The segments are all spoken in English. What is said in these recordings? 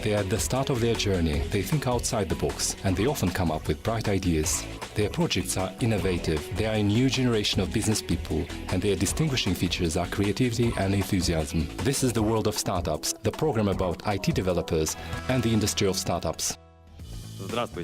They are at the start of their journey, they think outside the box, and they often come up with bright ideas. Their projects are innovative, they are a new generation of business people, and their distinguishing features are creativity and enthusiasm. This is the World of Startups, the program about IT developers and the industry of startups.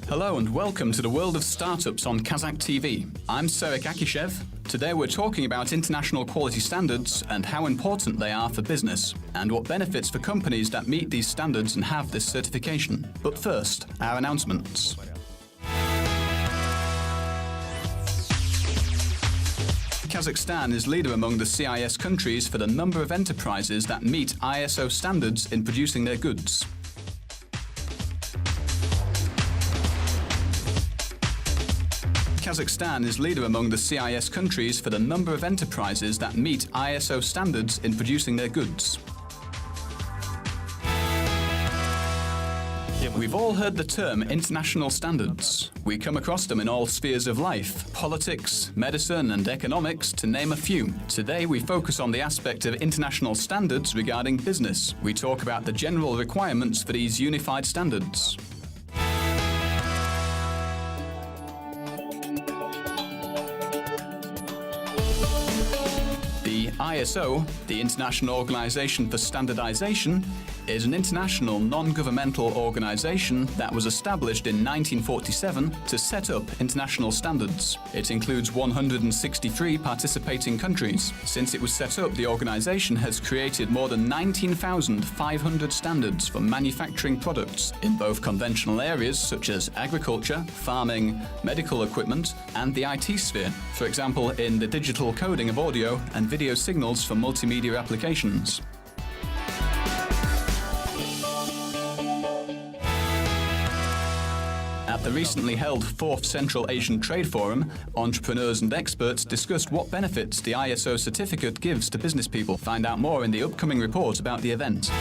Hello and welcome to the World of Startups on Kazakh TV. I'm Serek Akishev. Today we're talking about international quality standards and how important they are for business, and what benefits for companies that meet these standards and have this certification. But first, our announcements. Kazakhstan is leader among the CIS countries for the number of enterprises that meet ISO standards in producing their goods. Kazakhstan is leader among the CIS countries for the number of enterprises that meet ISO standards in producing their goods. We've all heard the term international standards. We come across them in all spheres of life, politics, medicine and economics, to name a few. Today we focus on the aspect of international standards regarding business. We talk about the general requirements for these unified standards. The ISO, the International Organization for Standardization, is an international non-governmental organization that was established in 1947 to set up international standards. It includes 163 participating countries. Since it was set up, the organization has created more than 19,500 standards for manufacturing products in both conventional areas such as agriculture, farming, medical equipment, and the IT sphere. For example, in the digital coding of audio and video signals for multimedia applications. At the recently held 4th Central Asian Trade Forum, entrepreneurs and experts discussed what benefits the ISO certificate gives to business people. Find out more in the upcoming report about the event.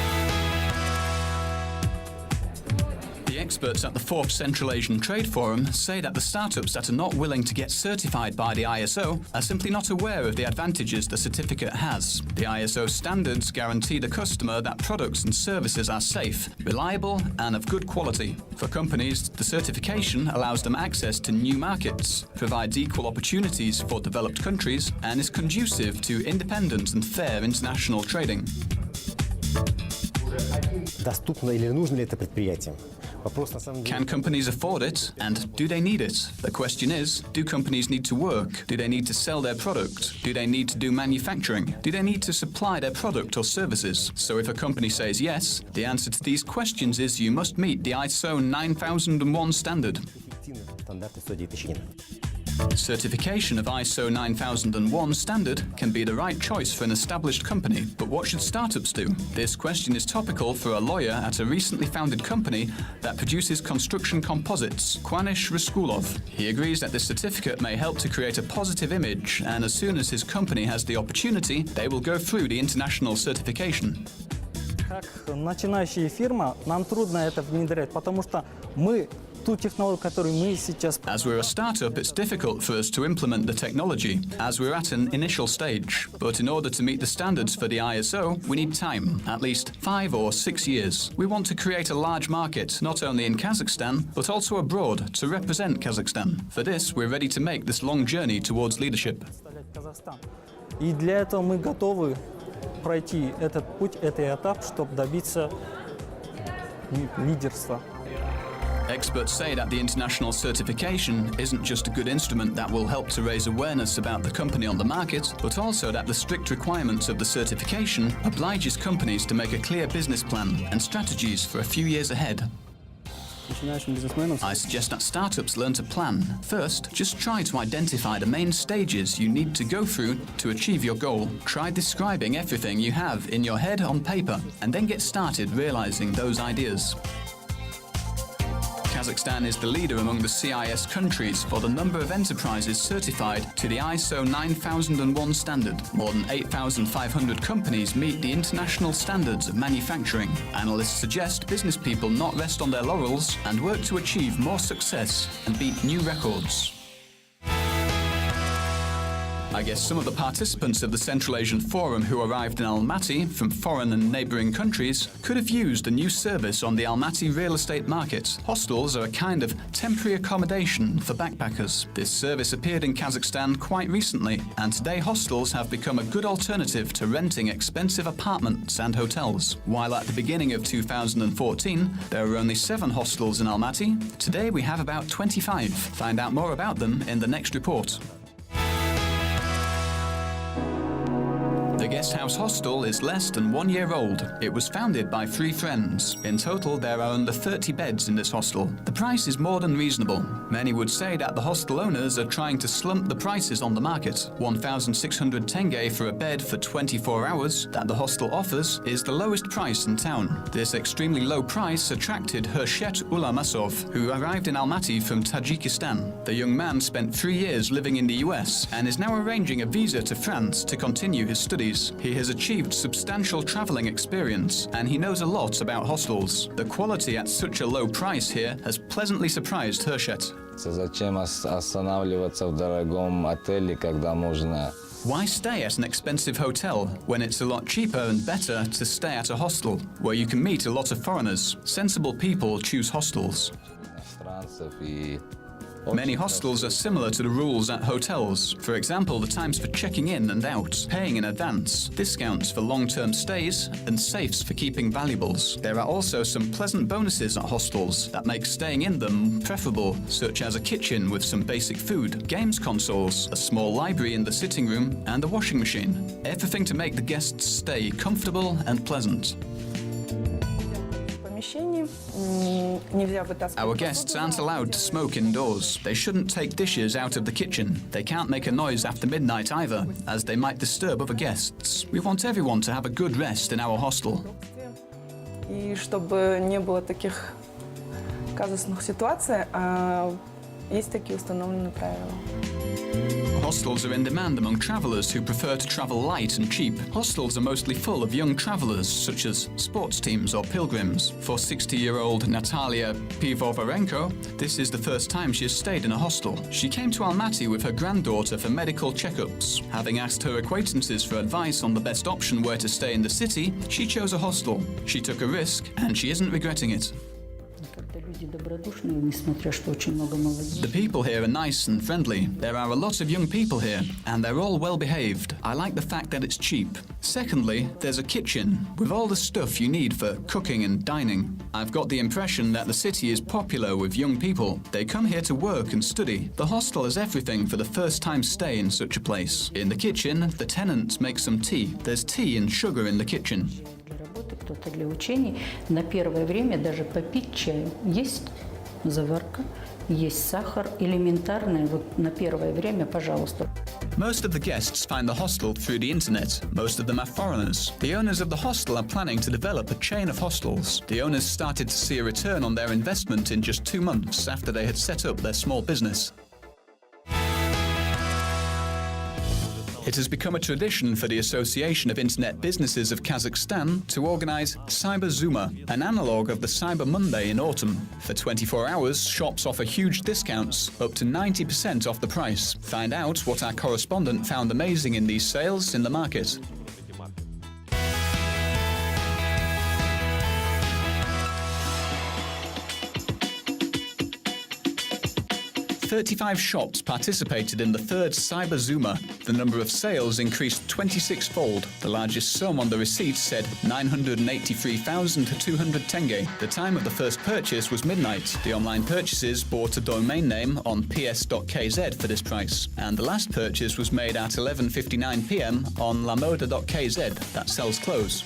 The experts at the 4th Central Asian Trade Forum say that the startups that are not willing to get certified by the ISO are simply not aware of the advantages the certificate has. The ISO standards guarantee the customer that products and services are safe, reliable, and of good quality. For companies, the certification allows them access to new markets, provides equal opportunities for developed countries, and is conducive to independent and fair international trading. Доступно или нужно ли это предприятиям? Can companies afford it, and do they need it? The question is, do companies need to work? Do they need to sell their product? Do they need to do manufacturing? Do they need to supply their product or services? So if a company says yes, the answer to these questions is you must meet the ISO 9001 standard. Certification of ISO 9001 standard can be the right choice for an established company, but what should startups do? This question is topical for a lawyer at a recently founded company that produces construction composites, Kwanish Raskulov. He agrees that this certificate may help to create a positive image, and as soon as his company has the opportunity, they will go through the international certification. Как начинающая фирма, нам трудно это внедрять, потому что мы ту технологию, которую мы сейчас... As we're a startup, it's difficult for us to implement the technology, as we're at an initial stage. But in order to meet the standards for the ISO, we need time, at least 5 or 6 years. We want to create a large market, not only in Kazakhstan, but also abroad, to represent Kazakhstan. For this, we're ready to make this long journey towards leadership. И для этого мы готовы пройти этот путь, этот этап, чтобы добиться лидерства. Experts say that the international certification isn't just a good instrument that will help to raise awareness about the company on the market, but also that the strict requirements of the certification obliges companies to make a clear business plan and strategies for a few years ahead. I suggest that startups learn to plan. First, just try to identify the main stages you need to go through to achieve your goal. Try describing everything you have in your head on paper, and then get started realizing those ideas. Kazakhstan is the leader among the CIS countries for the number of enterprises certified to the ISO 9001 standard. More than 8,500 companies meet the international standards of manufacturing. Analysts suggest business people not rest on their laurels and work to achieve more success and beat new records. I guess some of the participants of the Central Asian Forum who arrived in Almaty from foreign and neighbouring countries could have used a new service on the Almaty real estate market. Hostels are a kind of temporary accommodation for backpackers. This service appeared in Kazakhstan quite recently, and today hostels have become a good alternative to renting expensive apartments and hotels. While at the beginning of 2014, there were only 7 hostels in Almaty, today we have about 25. Find out more about them in the next report. The Guest House Hostel is less than 1 year old. It was founded by 3 friends. In total, there are under 30 beds in this hostel. The price is more than reasonable. Many would say that the hostel owners are trying to slump the prices on the market. 1,600 tenge for a bed for 24 hours that the hostel offers is the lowest price in town. This extremely low price attracted Hershet Ulamasov, who arrived in Almaty from Tajikistan. The young man spent 3 years living in the US and is now arranging a visa to France to continue his studies. He has achieved substantial traveling experience and he knows a lot about hostels. The quality at such a low price here has pleasantly surprised Hershet. Зачем останавливаться в дорогом отеле, когда можно? Why stay at an expensive hotel when it's a lot cheaper and better to stay at a hostel where you can meet a lot of foreigners? Sensible people choose hostels. Иностранцев и Many hostels are similar to the rules at hotels. For example, the times for checking in and out, paying in advance, discounts for long-term stays, and safes for keeping valuables. There are also some pleasant bonuses at hostels that make staying in them preferable, such as a kitchen with some basic food, games consoles, a small library in the sitting room, and a washing machine. Everything to make the guests' stay comfortable and pleasant. Our guests aren't allowed to smoke indoors. They shouldn't take dishes out of the kitchen. They can't make a noise after midnight either, as they might disturb other guests. We want everyone to have a good rest in our hostel. И чтобы не было таких казусных ситуаций, есть такие установленные правила. Hostels are in demand among travellers who prefer to travel light and cheap. Hostels are mostly full of young travellers, such as sports teams or pilgrims. For 60-year-old Natalia Pivovarenko, this is the first time she has stayed in a hostel. She came to Almaty with her granddaughter for medical checkups. Having asked her acquaintances for advice on the best option where to stay in the city, she chose a hostel. She took a risk, and she isn't regretting it. The people here are nice and friendly. There are a lot of young people here, and they're all well behaved. I like the fact that it's cheap. Secondly, there's a kitchen with all the stuff you need for cooking and dining. I've got the impression that the city is popular with young people. They come here to work and study. The hostel has everything for the first time stay in such a place. In the kitchen, the tenants make some tea. There's tea and sugar in the kitchen. Кто-то для учений. На первое время даже попить чаю. Есть заварка, есть сахар, элементарное. Вот на первое время, пожалуйста. Most of the guests find the hostel through the internet. Most of them are foreigners. The owners of the hostel are planning to develop a chain of hostels. The owners started to see a return on their investment in just 2 months after they had set up their small business. It has become a tradition for the Association of Internet Businesses of Kazakhstan to organize Cyber Zuma, an analogue of the Cyber Monday in autumn. For 24 hours, shops offer huge discounts, up to 90% off the price. Find out what our correspondent found amazing in these sales in the market. 35 shops participated in the third Cyber Zuma. The number of sales increased 26-fold. The largest sum on the receipt said 983,200 tenge. The time of the first purchase was midnight. The online purchases bought a domain name on ps.kz for this price. And the last purchase was made at 11:59 p.m. on lamoda.kz, that sells clothes.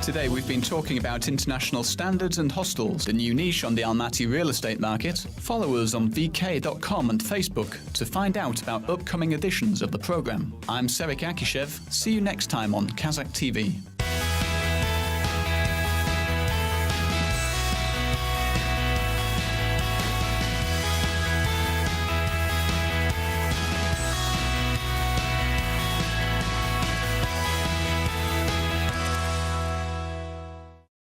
Today we've been talking about international standards and hostels, the new niche on the Almaty real estate market. Follow us on vk.com and Facebook to find out about upcoming editions of the program. I'm Serik Akishev. See you next time on Kazakh TV.